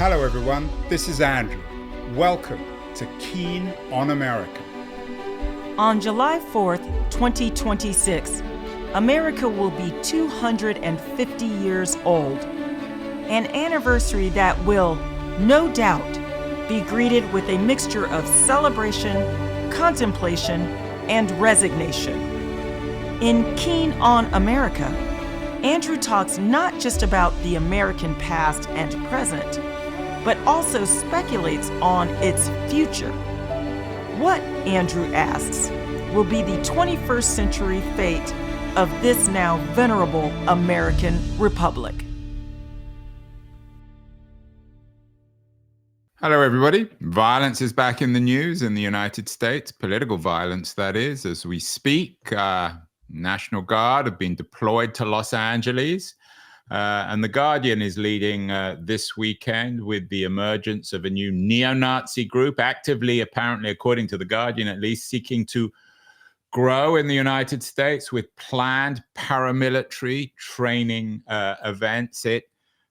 Hello everyone, this is Andrew. Welcome to Keen on America. On July 4th, 2026, America will be 250 years old. An anniversary that will, no doubt, be greeted with a mixture of celebration, contemplation, and resignation. In Keen on America, Andrew talks not just about the American past and present, but also speculates on its future. What, Andrew asks, will be the 21st century fate of this now venerable American republic? Hello, everybody. Violence is back in the news in the United States, political violence, that is, as we speak. National Guard have been deployed to Los Angeles. And The Guardian is leading this weekend with the emergence of a new neo-Nazi group, actively, apparently, according to The Guardian at least, seeking to grow in the United States with planned paramilitary training events. It,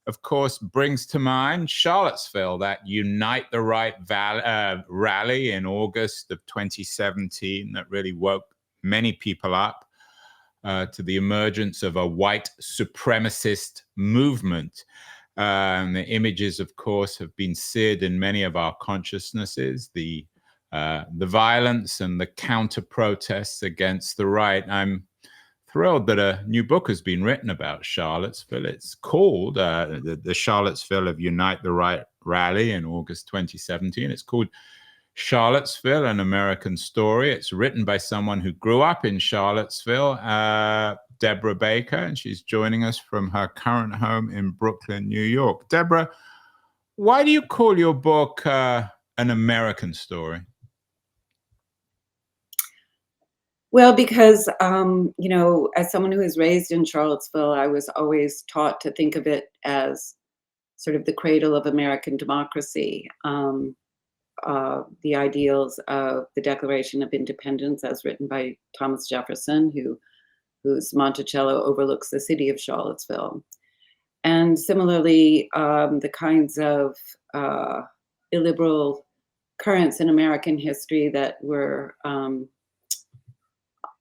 of course, brings to mind Charlottesville, that Unite the Right rally in August of 2017 that really woke many people up to the emergence of a white supremacist movement. The images, of course, have been seared in many of our consciousnesses, the violence and the counter-protests against the right. I'm thrilled that a new book has been written about Charlottesville. It's called the Charlottesville of Unite the Right rally in August 2017. It's called Charlottesville, An American Story. It's written by someone who grew up in Charlottesville, Deborah Baker, and she's joining us from her current home in Brooklyn, New York. Deborah, why do you call your book An American Story? Well, because, as someone who was raised in Charlottesville, I was always taught to think of it as sort of the cradle of American democracy. The ideals of the Declaration of Independence as written by Thomas Jefferson, whose Monticello overlooks the city of Charlottesville. And similarly, the kinds of illiberal currents in American history that were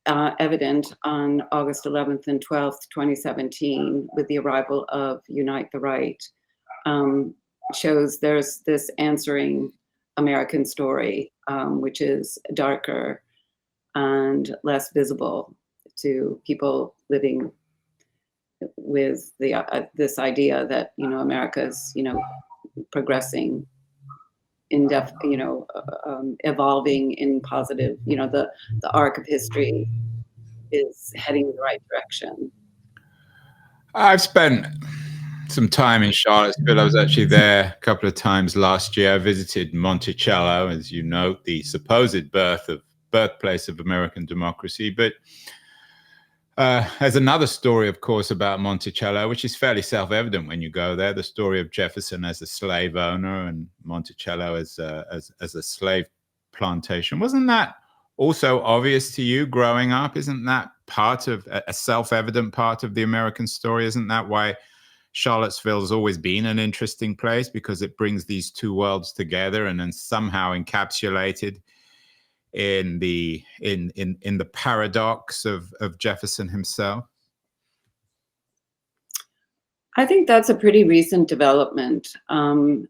evident on August 11th and 12th, 2017, with the arrival of Unite the Right, shows there's this answering American story, which is darker and less visible to people living with this idea that America's progressing evolving in positive. The arc of history is heading in the right direction. I've spent some time in Charlottesville. I was actually there a couple of times last year. I visited Monticello, as you know, the supposed birthplace of American democracy. But there's another story, of course, about Monticello, which is fairly self-evident when you go there. The story of Jefferson as a slave owner and Monticello as a slave plantation. Wasn't that also obvious to you growing up? Isn't that part of a self-evident part of the American story? Isn't that why Charlottesville has always been an interesting place, because it brings these two worlds together and then somehow encapsulated in the paradox of Jefferson himself? I think that's a pretty recent development. I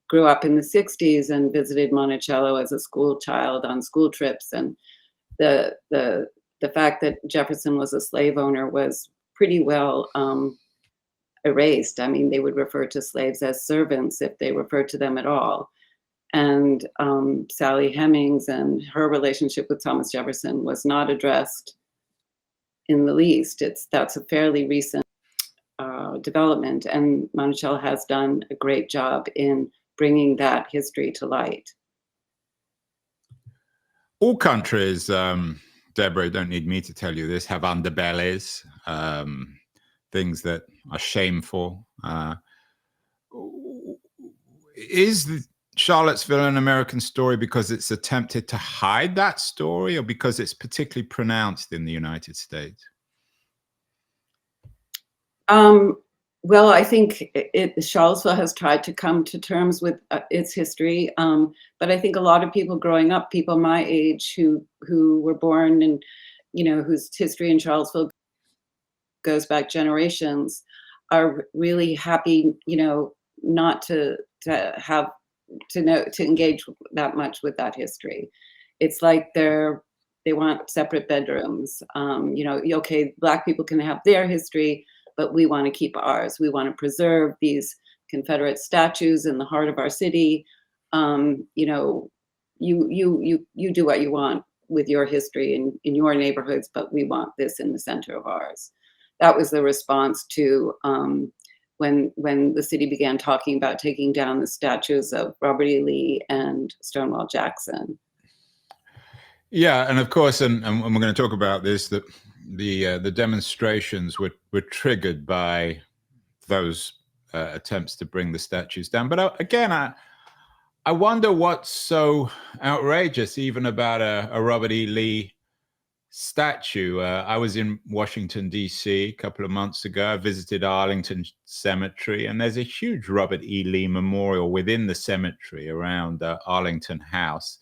grew up in the 60s and visited Monticello as a school child on school trips, and the fact that Jefferson was a slave owner was pretty well erased. I mean, they would refer to slaves as servants if they referred to them at all. And Sally Hemings and her relationship with Thomas Jefferson was not addressed in the least. That's a fairly recent development, and Monticello has done a great job in bringing that history to light. All countries, Deborah, you don't need me to tell you this, have underbellies, things that are shameful. Is Charlottesville an American story because it's attempted to hide that story, or because it's particularly pronounced in the United States? Well, I think Charlottesville has tried to come to terms with its history, but I think a lot of people growing up, people my age who were born and whose history in Charlottesville goes back generations, are really happy, not have to engage that much with that history. It's like they want separate bedrooms. Okay, Black people can have their history, but we want to keep ours. We want to preserve these Confederate statues in the heart of our city. You do what you want with your history in your neighborhoods, but we want this in the center of ours. That was the response to when the city began talking about taking down the statues of Robert E. Lee and Stonewall Jackson. Yeah, and of course, and we're going to talk about this, that the demonstrations were triggered by those attempts to bring the statues down. But again, I wonder what's so outrageous even about a Robert E. Lee statue. I was in Washington, D.C. a couple of months ago. I visited Arlington Cemetery, and there's a huge Robert E. Lee memorial within the cemetery around Arlington House.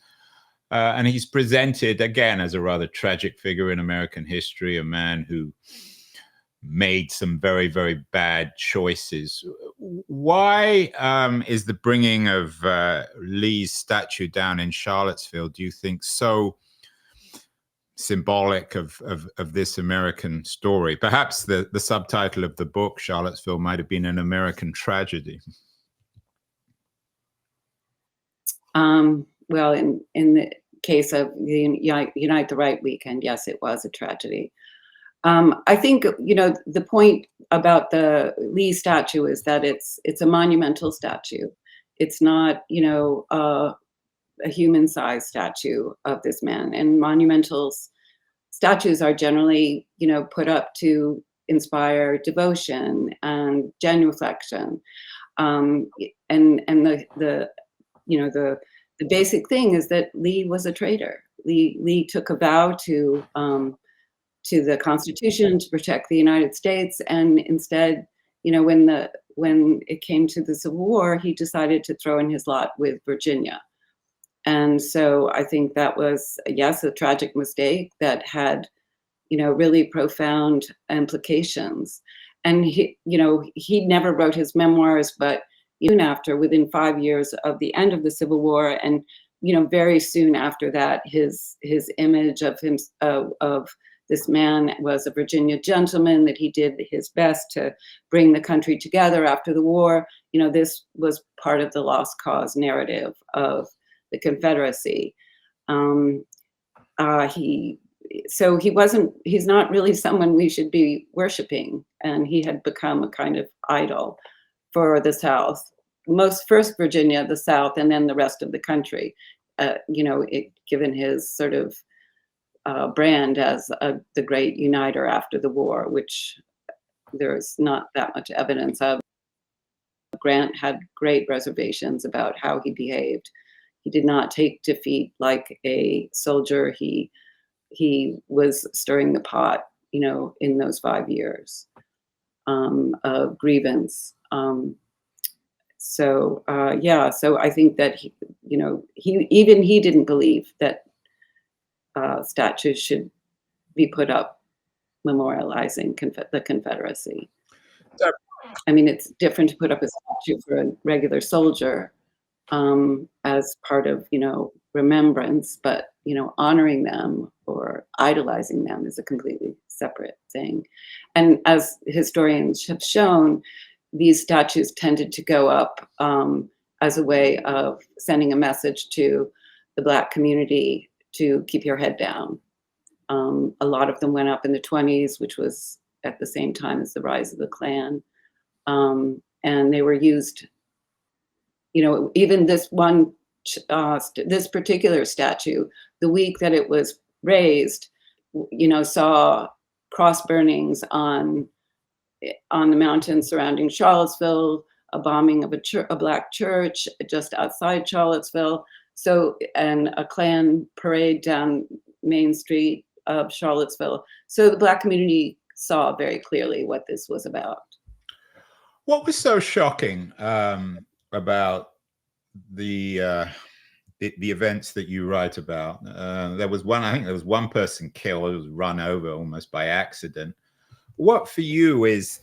And he's presented, again, as a rather tragic figure in American history, a man who made some very, very bad choices. Why is the bringing of Lee's statue down in Charlottesville, do you think, so symbolic of this American story? Perhaps the subtitle of the book, Charlottesville, might have been an American tragedy. Well, in the case of the Unite the Right weekend, yes, it was a tragedy. I think, the point about the Lee statue is that it's a monumental statue. It's not, a human-sized statue of this man. And monumental statues are generally, put up to inspire devotion and genuflection. And the basic thing is that Lee was a traitor. Lee took a vow to the Constitution to protect the United States, and instead, when it came to the Civil War, he decided to throw in his lot with Virginia. And so I think that was, yes, a tragic mistake that had, really profound implications. And he never wrote his memoirs, but even after, within 5 years of the end of the Civil War, and very soon after that, his image of him of this man was a Virginia gentleman, that he did his best to bring the country together after the war. This was part of the lost cause narrative of the Confederacy. He's not really someone we should be worshiping, and he had become a kind of idol for the South, first Virginia, the South, and then the rest of the country. Given his sort of brand as the great uniter after the war, which there's not that much evidence of. Grant had great reservations about how he behaved. He did not take defeat like a soldier. He was stirring the pot, in those 5 years of grievance. So I think that he didn't believe that statues should be put up memorializing the Confederacy. I mean, it's different to put up a statue for a regular soldier as part of, remembrance, but, honoring them or idolizing them is a completely separate thing. And as historians have shown, these statues tended to go up as a way of sending a message to the Black community to keep your head down. A lot of them went up in the 1920s, which was at the same time as the rise of the Klan. And they were used, even this one, this particular statue, the week that it was raised, saw cross burnings on the mountains surrounding Charlottesville, a bombing of a Black church just outside Charlottesville. So, and a Klan parade down Main Street of Charlottesville. So the Black community saw very clearly what this was about. What was so shocking about the events that you write about? There was one, I think there was one person killed, it was run over almost by accident. What for you is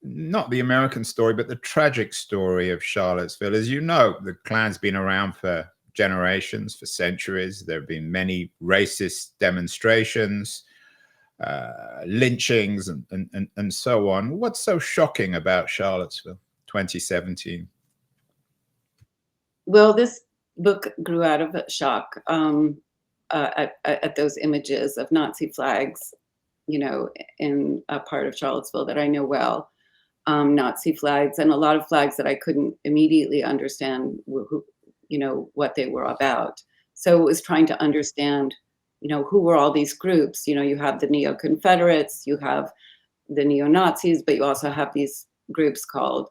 not the American story, but the tragic story of Charlottesville? As you know, the Klan's been around for generations, for centuries. There have been many racist demonstrations, lynchings, and so on. What's so shocking about Charlottesville 2017? Well, this book grew out of a shock at those images of Nazi flags, in a part of Charlottesville that I know well. Nazi flags and a lot of flags that I couldn't immediately understand what they were about. So it was trying to understand, who were all these groups? You have the neo-Confederates, you have the neo-Nazis, but you also have these groups called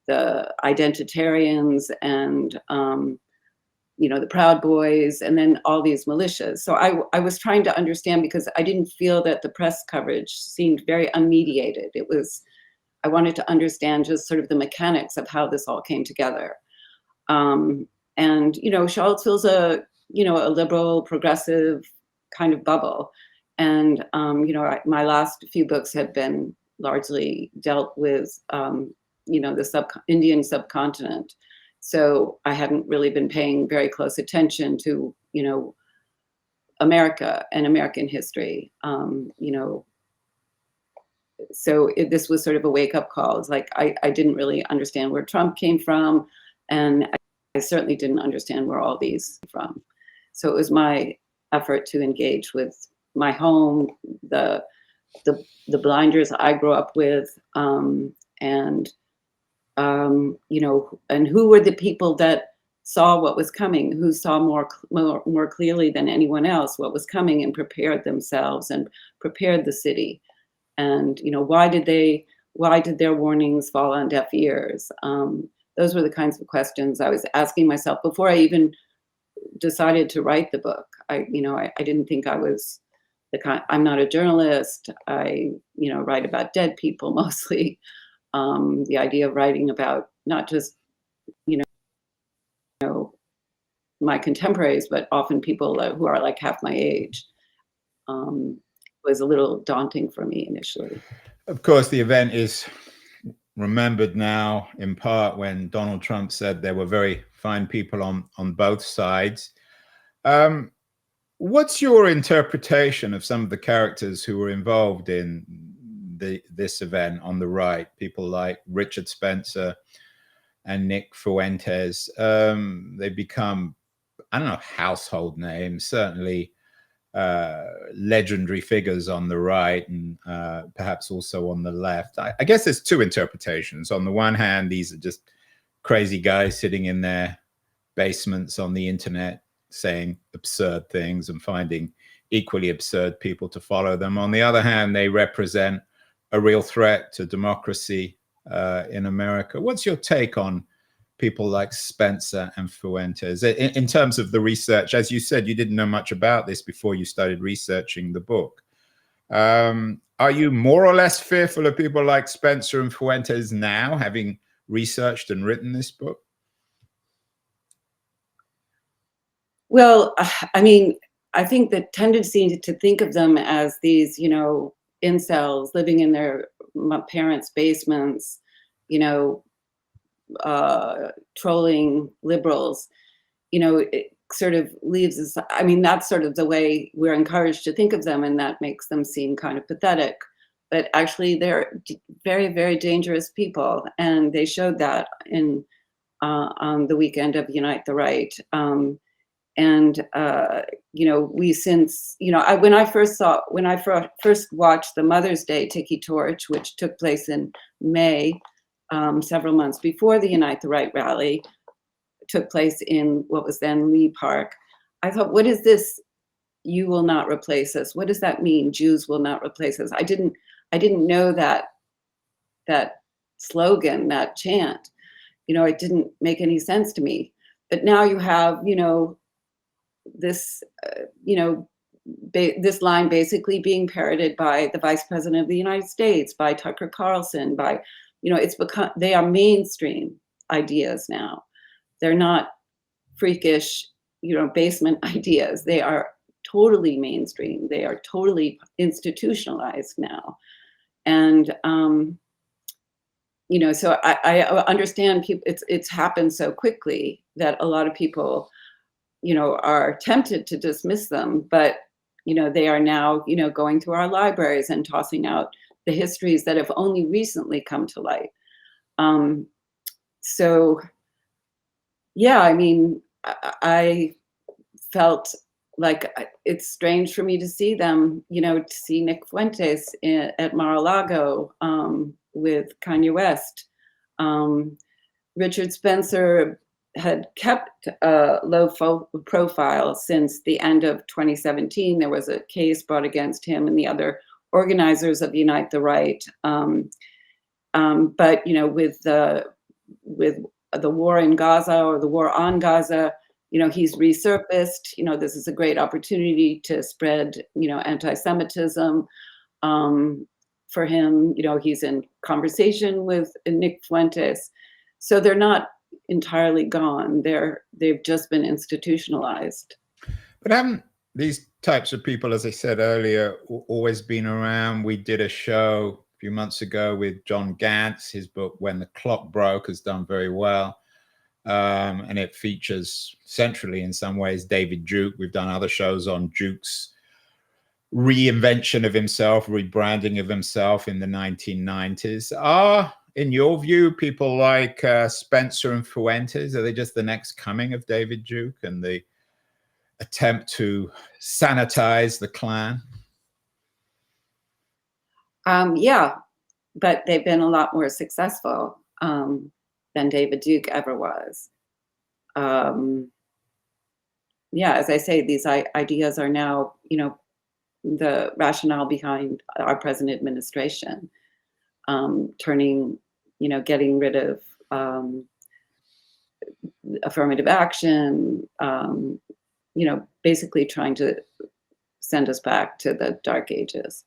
the Identitarians and, the Proud Boys, and then all these militias. So I was trying to understand because I didn't feel that the press coverage seemed very unmediated. I wanted to understand just sort of the mechanics of how this all came together. And, Charlottesville's a liberal, progressive kind of bubble. And, my last few books have been largely dealt with, the Indian subcontinent. So I hadn't really been paying very close attention to, America and American history, So this was sort of a wake-up call. It's like I didn't really understand where Trump came from, and I certainly didn't understand where all these came from. So it was my effort to engage with my home, the blinders I grew up with, and who were the people that saw what was coming, who saw more clearly than anyone else what was coming and prepared themselves and prepared the city. And, why did their warnings fall on deaf ears? Those were the kinds of questions I was asking myself before I even decided to write the book. I didn't think I was I'm not a journalist. I, write about dead people mostly. The idea of writing about not just, my contemporaries, but often people who are like half my age, was a little daunting for me initially. Of course, the event is remembered now in part when Donald Trump said there were very fine people on both sides. What's your interpretation of some of the characters who were involved in this event on the right? People like Richard Spencer and Nick Fuentes. They become, I don't know, household names, certainly legendary figures on the right and perhaps also on the left. I guess there's two interpretations. On the one hand, these are just crazy guys sitting in their basements on the internet saying absurd things and finding equally absurd people to follow them. On the other hand, they represent a real threat to democracy in America. What's your take on people like Spencer and Fuentes in terms of the research? As you said, you didn't know much about this before you started researching the book. Are you more or less fearful of people like Spencer and Fuentes now, having researched and written this book? Well, I think the tendency to think of them as these, incels living in their parents' basements, trolling liberals, it sort of leaves us. That's sort of the way we're encouraged to think of them, and that makes them seem kind of pathetic. But actually, they're very, very dangerous people, and they showed that on the weekend of Unite the Right. We since, when I first watched the Mother's Day Tiki Torch, which took place in May, several months before the Unite the Right rally, took place in what was then Lee Park, I thought, what is this? You will not replace us. What does that mean? Jews will not replace us. I didn't know that slogan, that chant. It didn't make any sense to me. But now you have, this, this line basically being parroted by the Vice President of the United States, by Tucker Carlson, by it's become, they are mainstream ideas now. They're not freakish, basement ideas. They are totally mainstream. They are totally institutionalized now. And, so I understand people, it's happened so quickly that a lot of people, are tempted to dismiss them, but, they are now, going through our libraries and tossing out the histories that have only recently come to light. So, yeah, I mean, I felt like it's strange for me to see them, to see Nick Fuentes at Mar-a-Lago with Kanye West. Richard Spencer had kept a low profile since the end of 2017. There was a case brought against him and the other organizers of Unite the Right. But with the war in Gaza, or the war on Gaza, he's resurfaced. This is a great opportunity to spread, anti-Semitism for him. He's in conversation with Nick Fuentes. So they're not entirely gone. They've just been institutionalized. But haven't these types of people, as I said earlier, always been around? We did a show a few months ago with John Gantz. His book, When the Clock Broke, has done very well. And it features centrally, in some ways, David Duke. We've done other shows on Duke's reinvention of himself, rebranding of himself in the 1990s. Are, in your view, people like Spencer and Fuentes, are they just the next coming of David Duke and the attempt to sanitize the Klan? Yeah, but they've been a lot more successful than David Duke ever was. Yeah, as I say, these ideas are now, the rationale behind our present administration, turning, getting rid of affirmative action, basically trying to send us back to the dark ages.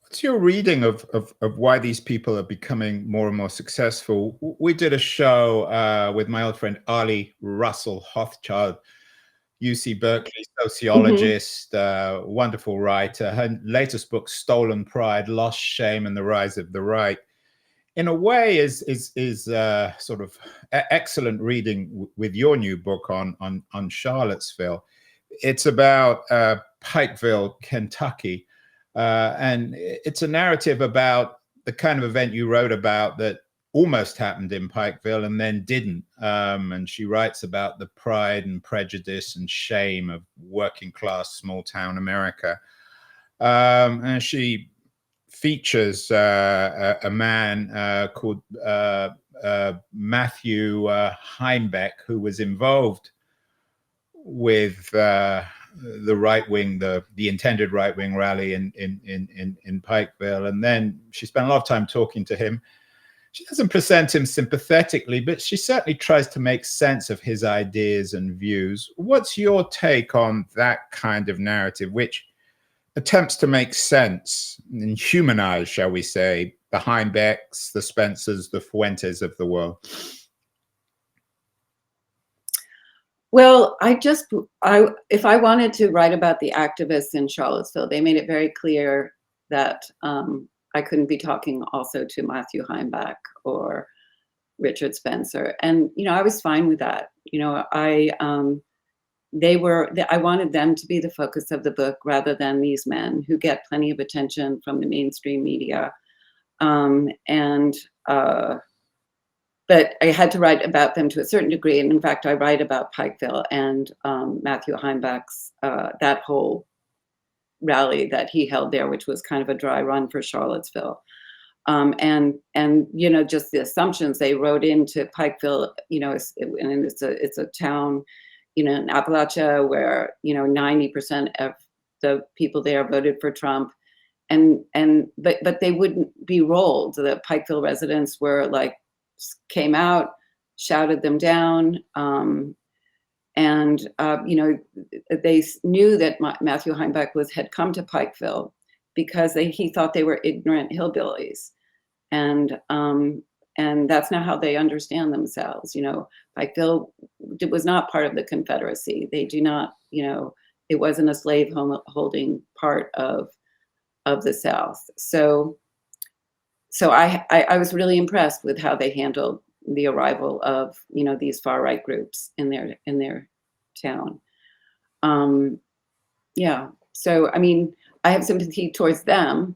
What's your reading of why these people are becoming more and more successful? We did a show with my old friend Ali Russell Hochschild, UC Berkeley sociologist, wonderful writer. Her latest book, Stolen Pride, Lost Shame and the Rise of the Right, in a way is sort of excellent reading with your new book on Charlottesville. It's about Pikeville, Kentucky. And it's a narrative about the kind of event you wrote about that almost happened in Pikeville and then didn't. And she writes about the pride and prejudice and shame of working class small town America. And she features a man called Matthew Heimbeck, who was involved with the right wing, the intended right wing rally in Pikeville. And then she spent a lot of time talking to him. She doesn't present him sympathetically, but she certainly tries to make sense of his ideas and views. What's your take on that kind of narrative, which attempts to make sense and humanize, shall we say, the Heimbecks, the Spencers, the Fuentes of the world? Well, if I wanted to write about the activists in Charlottesville, they made it very clear that I couldn't be talking also to Matthew Heimbeck or Richard Spencer. And, I was fine with that. I wanted them to be the focus of the book rather than these men who get plenty of attention from the mainstream media. But I had to write about them to a certain degree. And in fact, I write about Pikeville and Matthew Heimbeck's, that whole rally that he held there, which was kind of a dry run for Charlottesville. And just the assumptions they wrote into Pikeville, and it's a town, in Appalachia where, 90% of the people there voted for Trump. But they wouldn't be rolled. The Pikeville residents were came out, shouted them down. They knew that Matthew Heimbeck had come to Pikeville because he thought they were ignorant hillbillies. and that's not how they understand themselves. Pikeville was not part of the Confederacy. They do not, it wasn't a slave holding part of the South. So I was really impressed with how they handled the arrival of these far right groups in their town. Yeah. So I mean, I have sympathy towards them,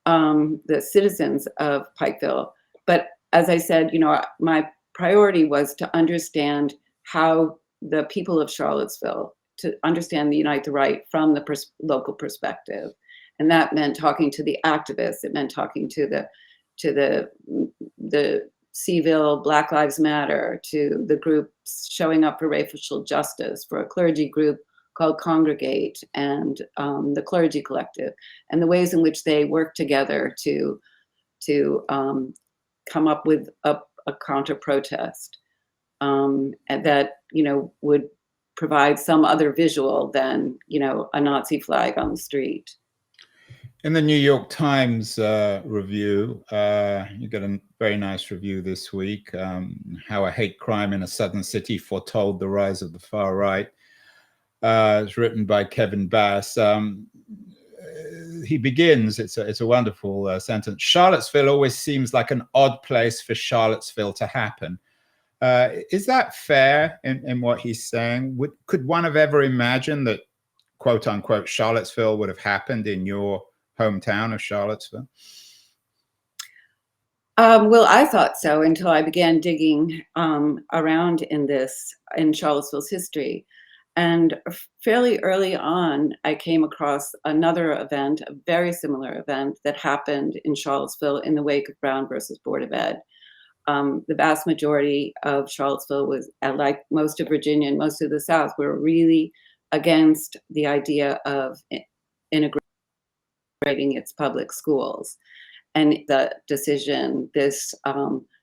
the citizens of Pikeville. But as I said, my priority was to understand how the people of Charlottesville, to understand the Unite the Right from the local perspective. And that meant talking to the activists. It meant talking to the Seville Black Lives Matter, to the groups showing up for racial justice, for a clergy group called Congregate, and the Clergy Collective, and the ways in which they work together to come up with a counter protest, and that would provide some other visual than a Nazi flag on the street. In the New York Times review, you got a very nice review this week, how a hate crime in a southern city foretold the rise of the far right. It's written by Kevin Bass. He begins, it's a wonderful sentence. Charlottesville always seems like an odd place for Charlottesville to happen. Is that fair in what he's saying? Could one have ever imagined that, quote unquote, Charlottesville would have happened in your hometown of Charlottesville? Well, I thought so until I began digging around in Charlottesville's history. And fairly early on, I came across another event, a very similar event that happened in Charlottesville in the wake of Brown versus Board of Ed. The vast majority of Charlottesville was, like most of Virginia and most of the South, were really against the idea of integrating its public schools. And the decision, this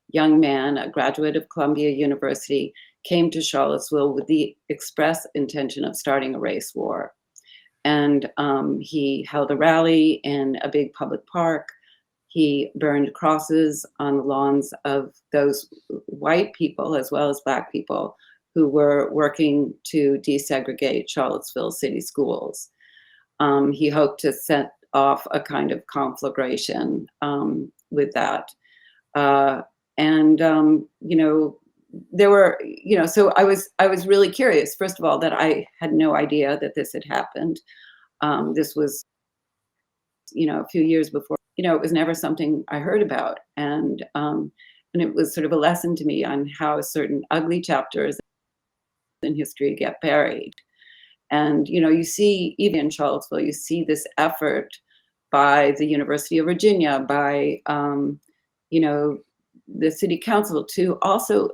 young man, a graduate of Columbia University, came to Charlottesville with the express intention of starting a race war. And he held a rally in a big public park. He burned crosses on the lawns of those white people as well as Black people who were working to desegregate Charlottesville city schools. He hoped to set off a kind of conflagration with that. There were, so I was really curious, first of all, that I had no idea that this had happened. This was, a few years before, it was never something I heard about. And it was sort of a lesson to me on how certain ugly chapters in history get buried. And, you see, even in Charlottesville, you see this effort by the University of Virginia, by, the city council to also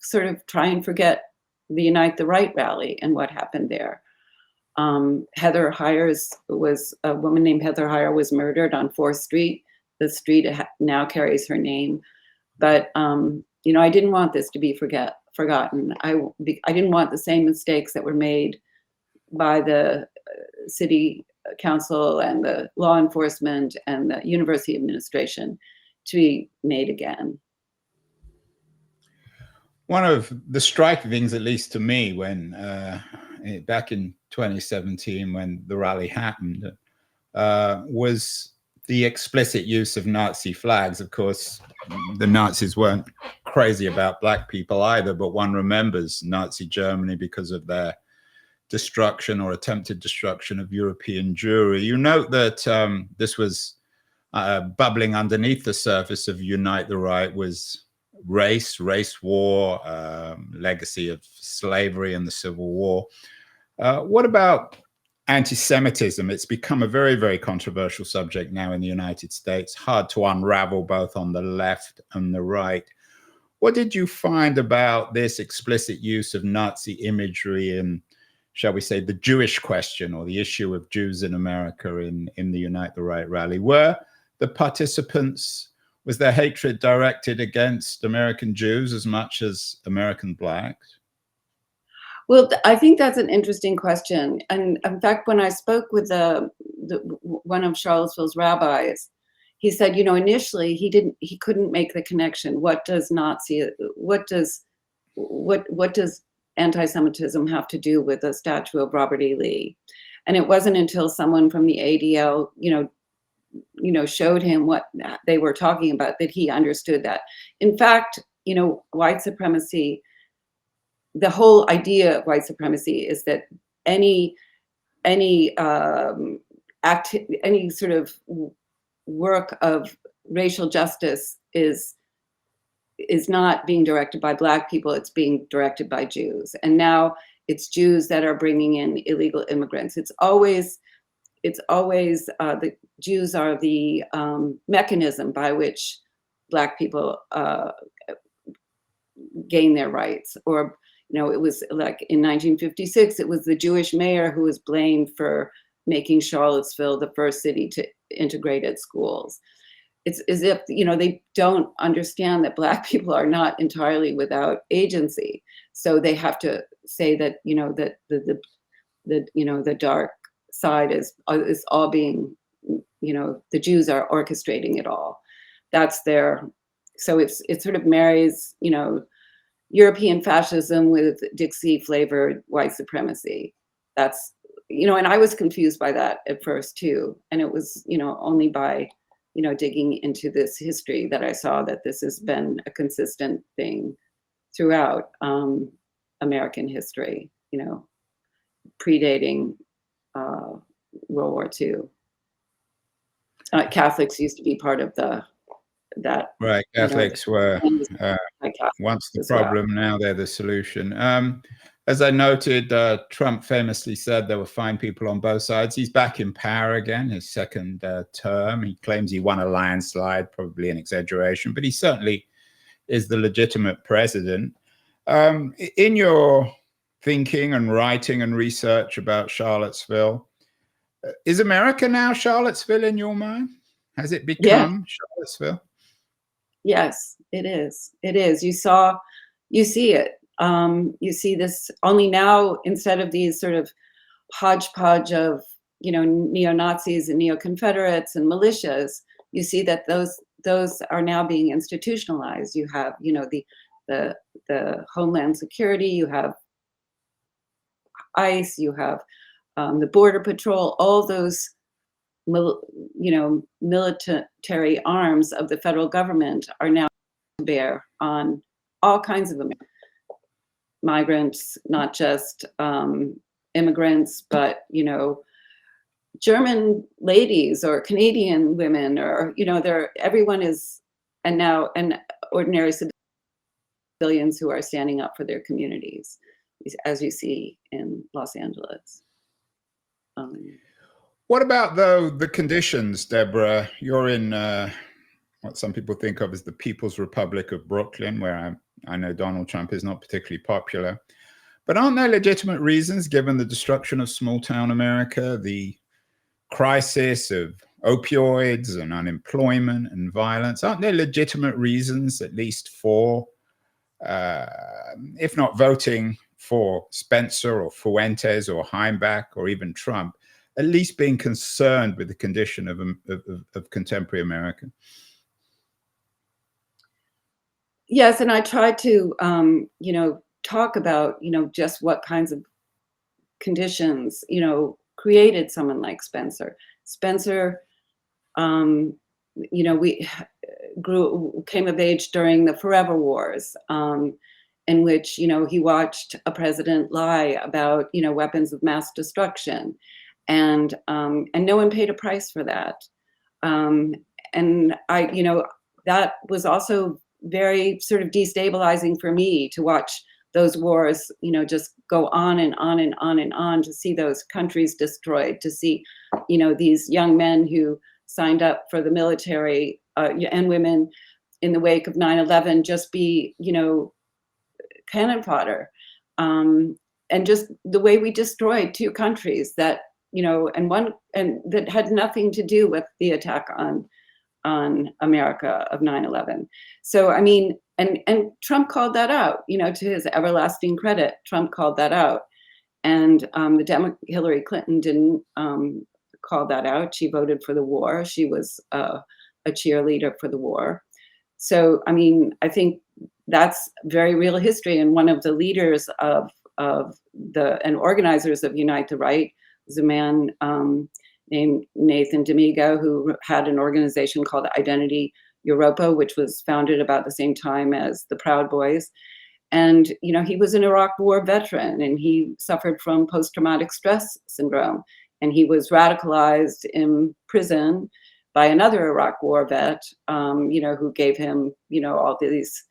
sort of try and forget the Unite the Right rally and what happened there. Heather Hires was, a woman named Heather Heyer was murdered on 4th Street. The street now carries her name. But, I didn't want this to be forgotten. I didn't want the same mistakes that were made by the city council and the law enforcement and the university administration to be made again. One of the striking things, at least to me, when back in 2017, when the rally happened, was the explicit use of Nazi flags. Of course, the Nazis weren't crazy about Black people either, but one remembers Nazi Germany because of their destruction or attempted destruction of European Jewry. You note that this was bubbling underneath the surface of Unite the Right was race war, legacy of slavery and the Civil War. What about anti-Semitism? It's become a very, very controversial subject now in the United States, hard to unravel both on the left and the right. What did you find about this explicit use of Nazi imagery in, shall we say, the Jewish question or the issue of Jews in America in the Unite the Right rally? Were the participants, was their hatred directed against American Jews as much as American Blacks? Well, I think that's an interesting question. And in fact, when I spoke with one of Charlottesville's rabbis, he said, initially he couldn't make the connection. What does anti-Semitism have to do with a statue of Robert E. Lee? And it wasn't until someone from the ADL, showed him what they were talking about that he understood that. In fact, white supremacy, the whole idea of white supremacy is that any sort of work of racial justice is not being directed by Black people, it's being directed by Jews. And now it's Jews that are bringing in illegal immigrants. It's always the Jews are the mechanism by which Black people gain their rights. Or, it was like in 1956, it was the Jewish mayor who was blamed for making Charlottesville the first city to integrated schools. It's as if, they don't understand that Black people are not entirely without agency. So they have to say that, that the dark side is all being, the Jews are orchestrating it all. That's so it sort of marries, European fascism with Dixie flavored white supremacy. That's, and I was confused by that at first too. And it was, only by, digging into this history that I saw that this has been a consistent thing throughout American history, predating World War II. Catholics used to be part of that. Right, Catholics were once the problem, now they're the solution. As I noted, Trump famously said there were fine people on both sides. He's back in power again, his second term. He claims he won a landslide, probably an exaggeration, but he certainly is the legitimate president. In your thinking and writing and research about Charlottesville, is America now Charlottesville in your mind? Has it become Charlottesville? Yes, it is. It is. You see it. You see this only now, instead of these sort of hodgepodge of, neo-Nazis and neo-Confederates and militias, you see that those are now being institutionalized. You have, the Homeland Security, you have ICE, you have the Border Patrol, all those military arms of the federal government are now to bear on all kinds of migrants, not just immigrants, but German ladies or Canadian women, or everyone is, and ordinary civilians who are standing up for their communities, as you see in Los Angeles. What about, though, the conditions, Deborah? You're in what some people think of as the People's Republic of Brooklyn, where I know Donald Trump is not particularly popular. But aren't there legitimate reasons, given the destruction of small-town America, the crisis of opioids and unemployment and violence? Aren't there legitimate reasons, at least for, if not voting for Spencer or Fuentes or Heimbach or even Trump, at least being concerned with the condition of contemporary America? Yes, and I tried to, talk about, just what kinds of conditions, created someone like Spencer. Spencer, we came of age during the Forever Wars, in which, he watched a president lie about, weapons of mass destruction. And no one paid a price for that. And that was also very sort of destabilizing for me to watch those wars, just go on and on and on and on, to see those countries destroyed, to see, these young men who signed up for the military and women in the wake of 9/11 just be, cannon fodder. And just the way we destroyed two countries that, and that had nothing to do with the attack on America of 9/11. So, I mean, and Trump called that out, to his everlasting credit, Trump called that out. And Hillary Clinton didn't call that out. She voted for the war. She was a cheerleader for the war. So, I mean, I think that's very real history. And one of the leaders and organizers of Unite the Right was a man named Nathan D'Amigo, who had an organization called Identity Europa, which was founded about the same time as the Proud Boys. And, you know, he was an Iraq War veteran, and he suffered from post-traumatic stress syndrome. And he was radicalized in prison by another Iraq War vet, you know, who gave him, you know, all these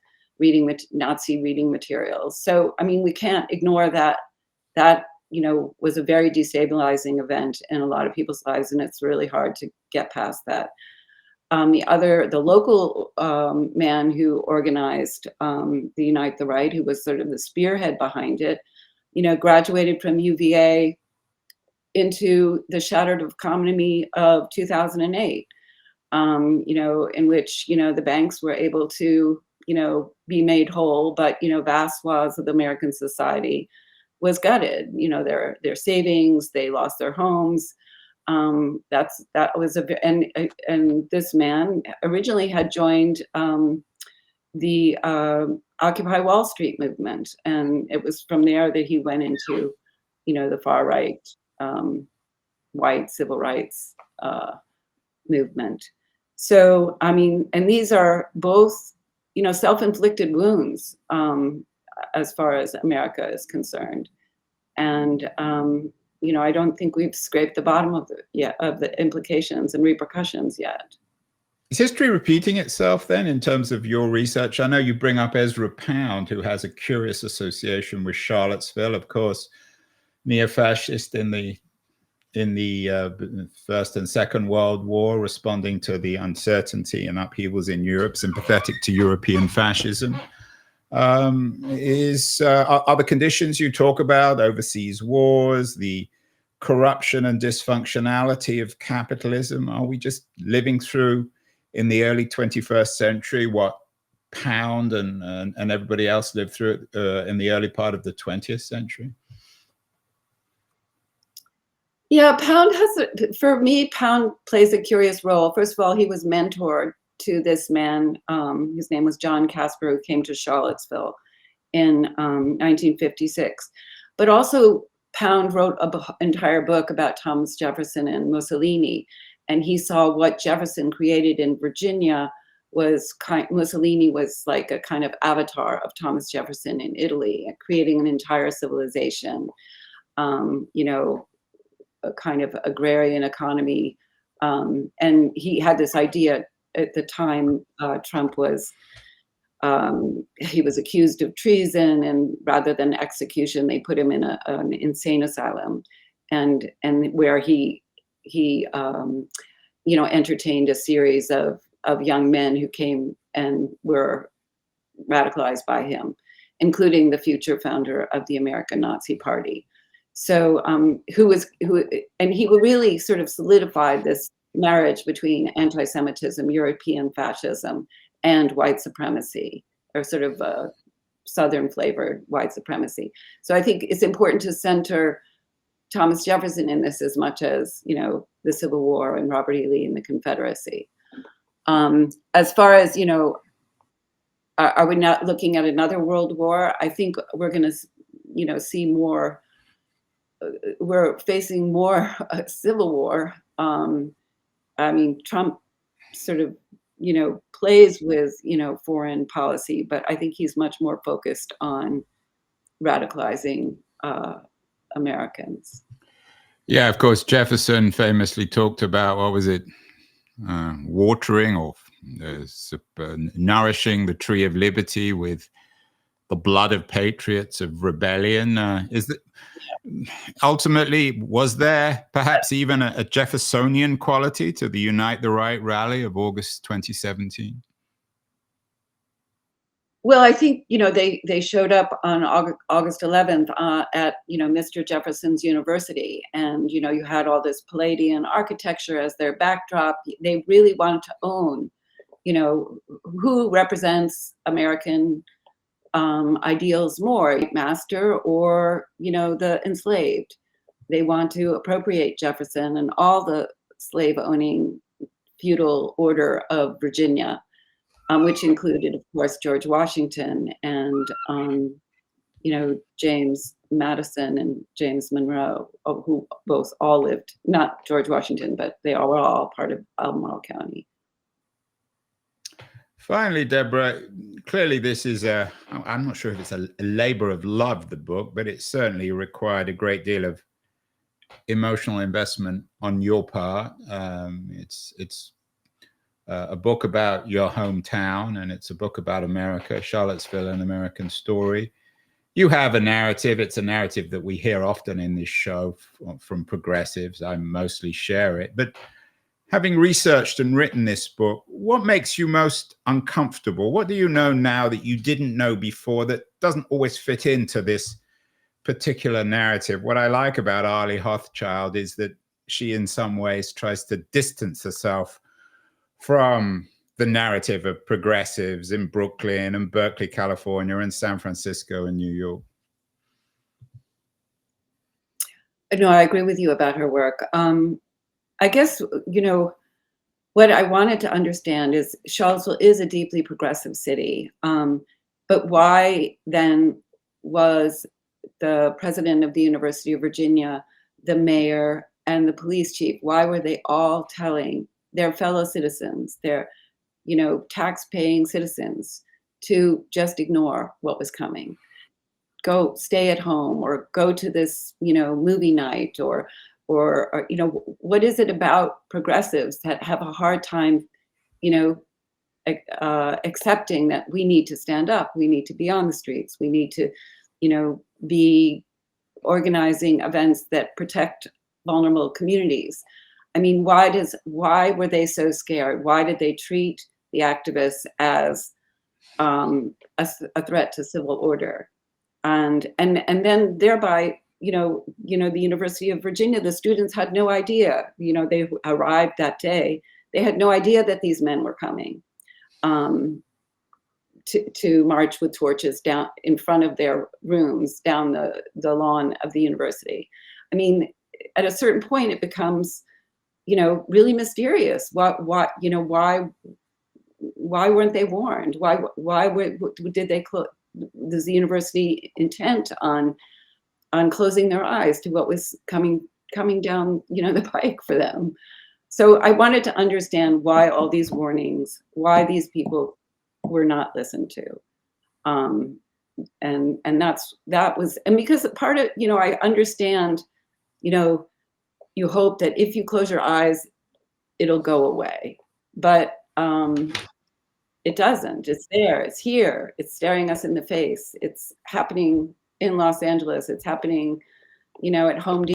Nazi reading materials. So, I mean, we can't ignore that, you know, was a very destabilizing event in a lot of people's lives, and it's really hard to get past that. The local man who organized the Unite the Right, who was sort of the spearhead behind it, you know, graduated from UVA into the shattered economy of 2008, you know, in which, you know, the banks were able to, you know, be made whole, but, you know, vast swaths of the American society was gutted. You know, their savings, they lost their homes. And this man originally had joined the Occupy Wall Street movement, and it was from there that he went into, you know, the far right white civil rights movement. So, I mean, and these are both, you know, self-inflicted wounds as far as America is concerned. And, you know, I don't think we've scraped the bottom of the implications and repercussions yet. Is history repeating itself then in terms of your research? I know you bring up Ezra Pound, who has a curious association with Charlottesville, of course, neo-fascist in the First and Second World War, responding to the uncertainty and upheavals in Europe, sympathetic to European fascism. Are the conditions you talk about, overseas wars, the corruption and dysfunctionality of capitalism, are we just living through in the early 21st century what Pound and everybody else lived through in the early part of the 20th century? Yeah, for me, Pound plays a curious role. First of all, he was mentored to this man, his name was John Casper, who came to Charlottesville in 1956. But also, Pound wrote an entire book about Thomas Jefferson and Mussolini, and he saw what Jefferson created in Virginia Mussolini was like a kind of avatar of Thomas Jefferson in Italy, creating an entire civilization, you know, a kind of agrarian economy. And he had this idea at the time. Trump was, he was accused of treason, and rather than execution, they put him in an insane asylum, and where he you know, entertained a series of young men who came and were radicalized by him, including the future founder of the American Nazi Party. So and he really sort of solidified this marriage between anti-Semitism, European fascism, and white supremacy, or sort of Southern flavored white supremacy. So I think it's important to center Thomas Jefferson in this as much as, you know, the Civil War and Robert E. Lee and the Confederacy. As far as, you know, are we not looking at another world war? I think we're going to, you know, see more. We're facing more civil war. I mean, Trump sort of, you know, plays with, you know, foreign policy, but I think he's much more focused on radicalizing Americans. Yeah, of course, Jefferson famously talked about, what was it, watering or nourishing the tree of liberty with the blood of patriots of rebellion. Ultimately, was there perhaps even a Jeffersonian quality to the Unite the Right rally of August 2017? Well, I think, you know, they showed up on August 11th at, you know, Mr. Jefferson's University, and, you know, you had all this Palladian architecture as their backdrop. They really wanted to own, you know, who represents American ideals more, master or, you know, the enslaved. They want to appropriate Jefferson and all the slave owning feudal order of Virginia, which included, of course, George Washington and James Madison and James Monroe, who both all lived, not George Washington, but they were all part of Albemarle County. Finally, Deborah, clearly this is I'm not sure if it's a labor of love, the book, but it certainly required a great deal of emotional investment on your part. It's a book about your hometown, and it's a book about America, Charlottesville, an American story. You have a narrative. It's a narrative that we hear often in this show from progressives. I mostly share it. But having researched and written this book, what makes you most uncomfortable? What do you know now that you didn't know before that doesn't always fit into this particular narrative? What I like about Arlie Hochschild is that she in some ways tries to distance herself from the narrative of progressives in Brooklyn and Berkeley, California, and San Francisco and New York. No, I agree with you about her work. I guess, what I wanted to understand is Charlottesville is a deeply progressive city. But why then was the president of the University of Virginia, the mayor, and the police chief, why were they all telling their fellow citizens, their tax-paying citizens, to just ignore what was coming? Go stay at home, or go to this, movie night, or what is it about progressives that have a hard time, accepting that we need to stand up, we need to be on the streets, we need to, be organizing events that protect vulnerable communities? I mean, why were they so scared? Why did they treat the activists as a threat to civil order? And then thereby, the University of Virginia, the students had no idea, they arrived that day, they had no idea that these men were coming to march with torches down in front of their rooms, down the lawn of the university. I mean, at a certain point, it becomes, really mysterious. Why weren't they warned? Did they close? Does the university intent on closing their eyes to what was coming down, the pike for them? So I wanted to understand why all these warnings, why these people were not listened to, and because part of, I understand, you hope that if you close your eyes, it'll go away, but it doesn't. It's there, it's here, it's staring us in the face. It's happening in Los Angeles, it's happening, at Home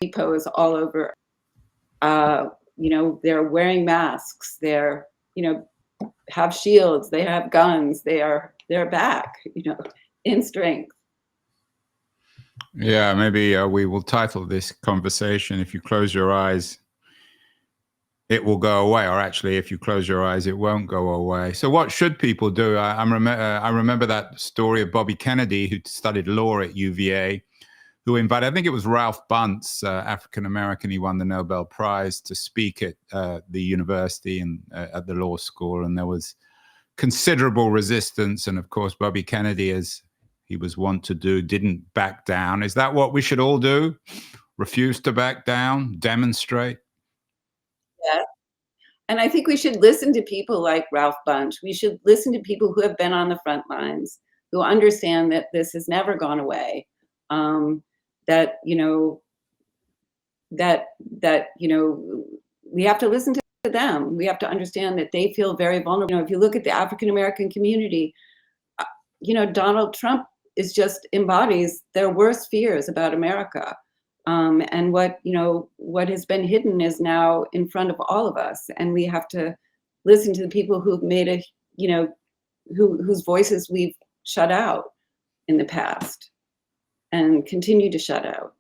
Depots all over. They're wearing masks, they're, have shields, they have guns, they're back, in strength. Yeah, maybe we will title this conversation, "If You Close Your Eyes, It Will Go Away," or actually, "If You Close Your Eyes, It Won't Go Away." So what should people do? I remember that story of Bobby Kennedy, who studied law at UVA, who invited, I think it was Ralph Bunce, African-American, he won the Nobel Prize, to speak at the university and at the law school. And there was considerable resistance. And of course, Bobby Kennedy, as he was wont to do, didn't back down. Is that what we should all do? Refuse to back down, demonstrate? Yeah. And I think we should listen to people like Ralph Bunch. We should listen to people who have been on the front lines, who understand that this has never gone away. We have to listen to them. We have to understand that they feel very vulnerable. If you look at the African-American community, Donald Trump just embodies their worst fears about America. And what has been hidden is now in front of all of us. And we have to listen to the people who've made whose voices we've shut out in the past and continue to shut out.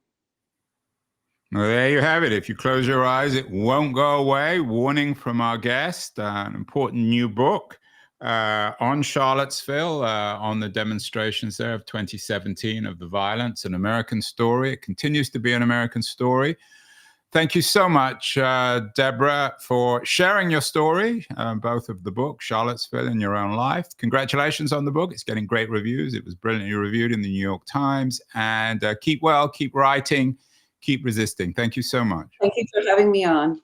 Well, there you have it. If you close your eyes, it won't go away. Warning from our guest, an important new book on Charlottesville, on the demonstrations there of 2017 of the violence, an American story. It continues to be an American story. Thank you so much, Deborah, for sharing your story, both of the book, Charlottesville, and your own life. Congratulations on the book. It's getting great reviews. It was brilliantly reviewed in the New York Times. And keep well, keep writing, keep resisting. Thank you so much. Thank you for having me on.